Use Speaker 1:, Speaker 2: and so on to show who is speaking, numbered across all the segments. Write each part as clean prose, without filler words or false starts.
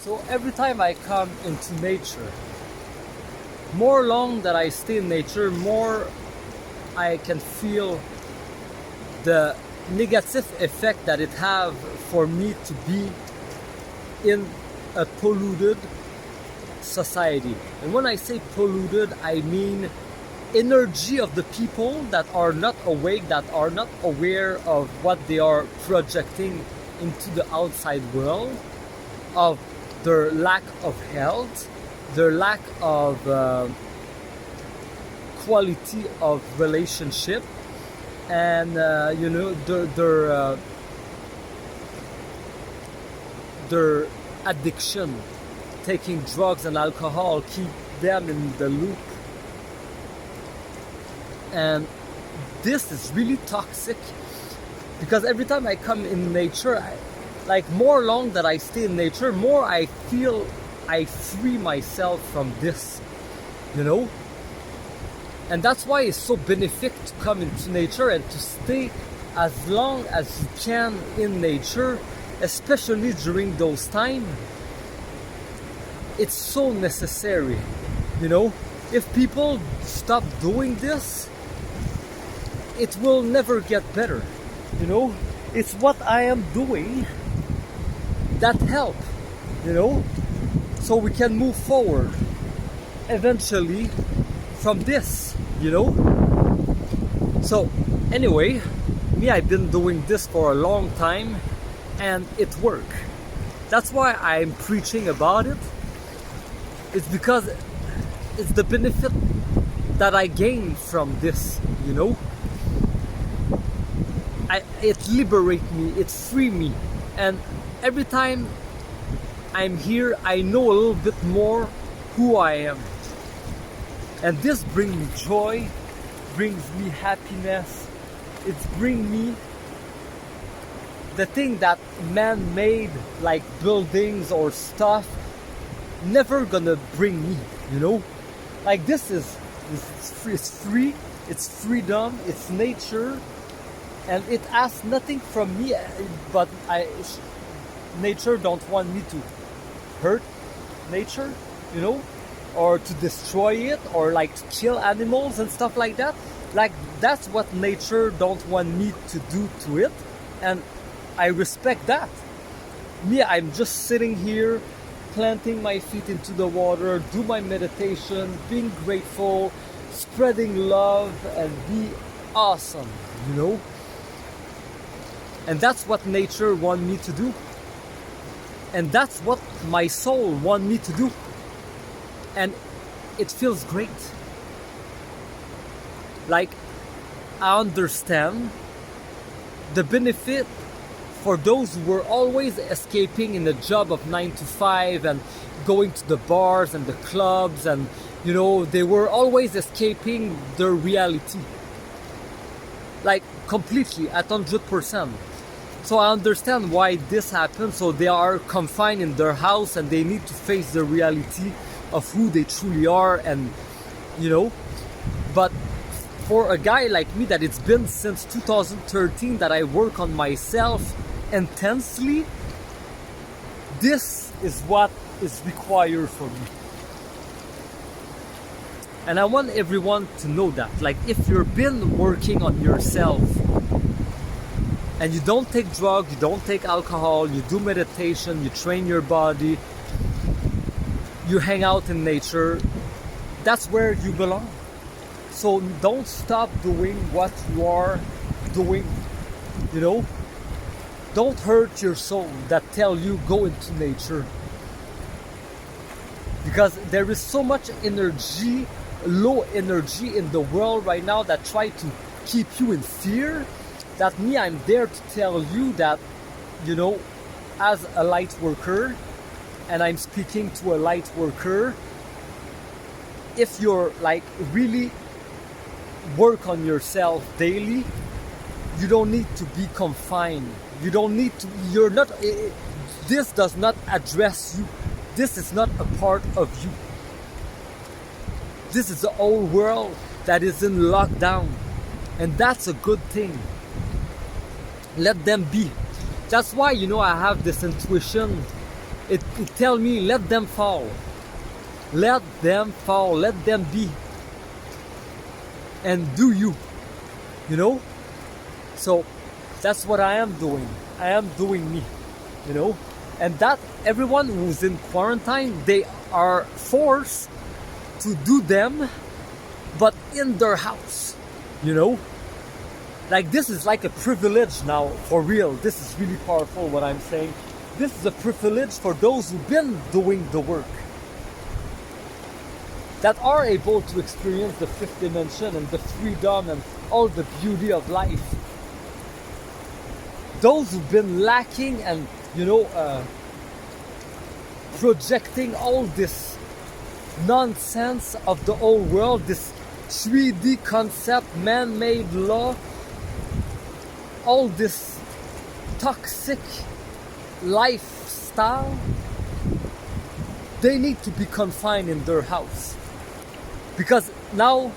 Speaker 1: So every time I come into nature, more long that I stay in nature, more I can feel the negative effect that it have for me to be in a polluted society. And when I say polluted, I mean energy of the people that are not awake, that are not aware of what they are projecting into the outside world, of their lack of health, their lack of quality of relationship, and their addiction, taking drugs and alcohol, keep them in the loop. And this is really toxic, because every time I come in nature, more long that I stay in nature, more I feel I free myself from this, And that's why it's so beneficial to come into nature and to stay as long as you can in nature, especially during those times. It's so necessary, If people stop doing this, it will never get better, It's what I am doing that help, So we can move forward eventually from this, So anyway, I've been doing this for a long time and it works. That's why I'm preaching about it. It's because it's the benefit that I gain from this, It liberates me, it frees me, and every time I'm here, I know a little bit more who I am. And this brings me joy, brings me happiness, it brings me the thing that man-made, like buildings or stuff, never gonna bring me, This is free, it's freedom, it's nature, and it asks nothing from me, but nature don't want me to hurt nature, or to destroy it, or to kill animals and stuff like that. That's what nature don't want me to do to it, and I respect that. I'm just sitting here, planting my feet into the water, do my meditation, being grateful, spreading love, and be awesome, And that's what nature wants me to do. And that's what my soul wants me to do. And it feels great. I understand the benefit for those who were always escaping in a job of 9 to 5 and going to the bars and the clubs, and they were always escaping their reality. Completely, at 100%. So I understand why this happens. So they are confined in their house and they need to face the reality of who they truly are, and but for a guy like me, that it's been since 2013 that I work on myself intensely, this is what is required for me. And I want everyone to know that, if you've been working on yourself and you don't take drugs, you don't take alcohol, you do meditation, you train your body, you hang out in nature, that's where you belong. So don't stop doing what you are doing, Don't hurt your soul that tell you go into nature. Because there is so much energy, low energy in the world right now that try to keep you in fear, that I'm there to tell you that, as a light worker, and I'm speaking to a light worker, if you're really work on yourself daily, you don't need to be confined. You don't need to, you're not, this does not address you. This is not a part of you. This is the whole world that is in lockdown. And that's a good thing. Let them be. That's why, I have this intuition it tell me, let them fall. Let them fall, let them be. And do you, you know? So that's what I am doing. I am doing me, you know? And that everyone who's in quarantine, they are forced to do them, but in their house, you know? Like, this is like a privilege now, for real. This is really powerful what I'm saying. This is a privilege for those who've been doing the work, that are able to experience the fifth dimension and the freedom and all the beauty of life. Those who've been lacking and, you know, projecting all this nonsense of the old world, this 3D concept, man-made law, all this toxic lifestyle, they need to be confined in their house. Because now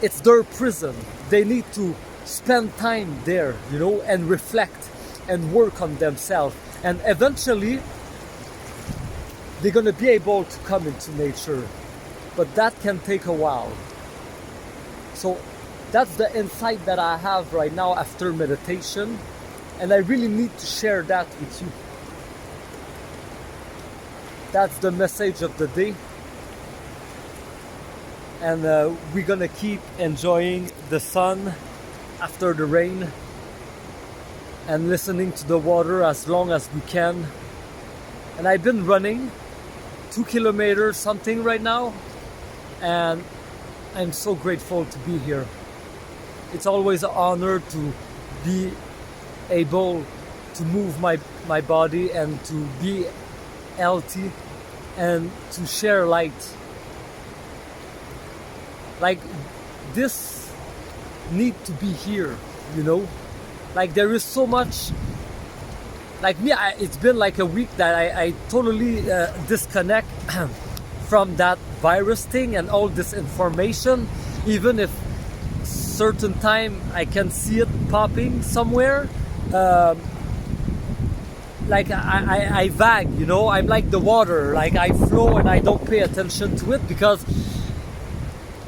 Speaker 1: it's their prison. They need to spend time there, you know, and reflect and work on themselves. And eventually, they're gonna be able to come into nature. But that can take a while. So that's the insight that I have right now after meditation. And I really need to share that with you. That's the message of the day. And we're gonna keep enjoying the sun after the rain and listening to the water as long as we can. And I've been running 2 kilometers something right now, and I'm so grateful to be here. It's always an honor to be able to move my body and to be healthy and to share light. Like, this need to be here, you know? Like, there is so much. Like me, it's been like a week that I totally disconnect from that virus thing and all this information. Even if certain time I can see it popping somewhere, like I vague, you know? I'm like the water, like I flow and I don't pay attention to it, because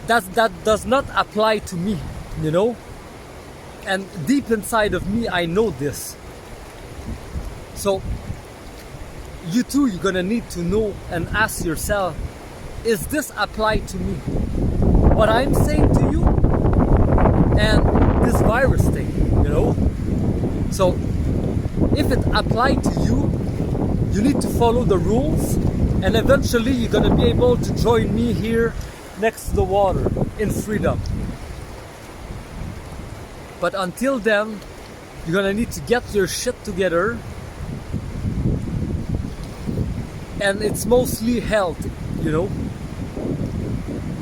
Speaker 1: that does not apply to me, you know? And deep inside of me, I know this. So you too, you're gonna need to know and ask yourself, is this applied to me? What I'm saying to you and this virus thing, you know? So if it applied to you, you need to follow the rules, and eventually you're gonna be able to join me here next to the water in freedom. But until then, you're gonna need to get your shit together. And it's mostly health, you know,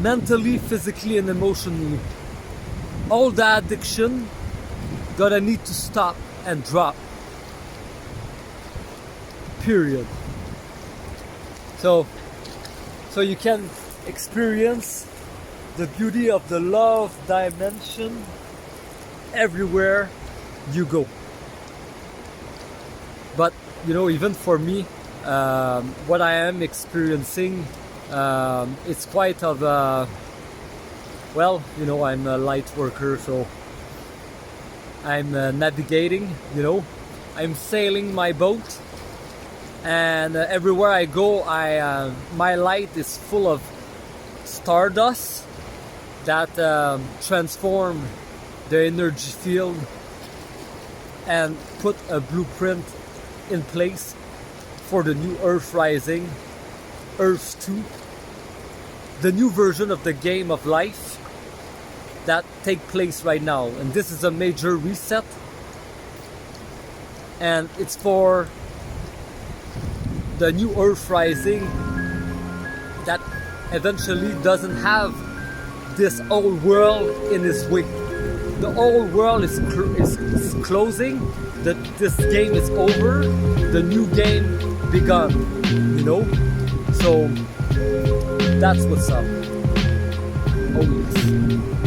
Speaker 1: mentally, physically, and emotionally. All the addiction gonna need to stop and drop. Period. So you can experience the beauty of the love dimension everywhere you go. But, you know, even for me, what I am experiencing, it's quite of a, well, you know, I'm a light worker, so I'm navigating, you know, I'm sailing my boat, and everywhere I go, my light is full of stardust that transform the energy field and put a blueprint in place for the new Earth Rising, Earth 2, the new version of the game of life that take place right now. And this is a major reset, and it's for the new Earth Rising that eventually doesn't have this old world in its way. The old world is closing, this game is over, the new game begun, you know? So that's what's up. Oh yes.